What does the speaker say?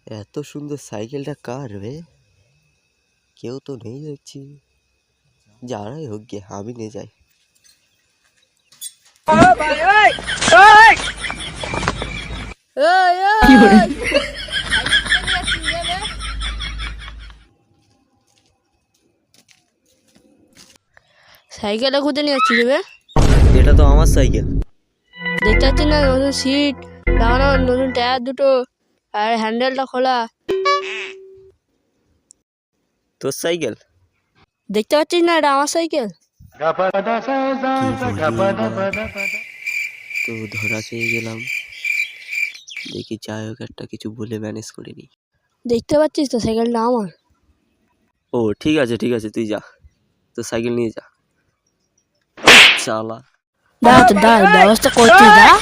এত সুন্দর সাইকেলটা কার রে? কেউ তো নেই দেখছি। যারাই হোক গে, আমি নিয়ে যাই। সাইকেলটা খুঁজে নিয়ে যাচ্ছি রে। এটা তো আমার সাইকেল। দেখতে পাচ্ছি না, নতুন সিট লাগানো, নতুন টায়ার দুটো, আর হ্যান্ডেলটা খোলা। তোর সাইকেল? দেখতে পাচ্ছিস না, এটা আমার সাইকেল। তো ধরা খেয়ে গেলাম। দেখি যাই হোক, একটা কিছু বলে ম্যানেজ করে নি। দেখতে পাচ্ছিস তো সাইকেলটা আমার। ও ঠিক আছে ঠিক আছে, তুই যা, তোর সাইকেল নিয়ে যা। চালা। দাঁড়া তো, দাঁড়া, ব্যবস্থা করছিস, দাঁড়া।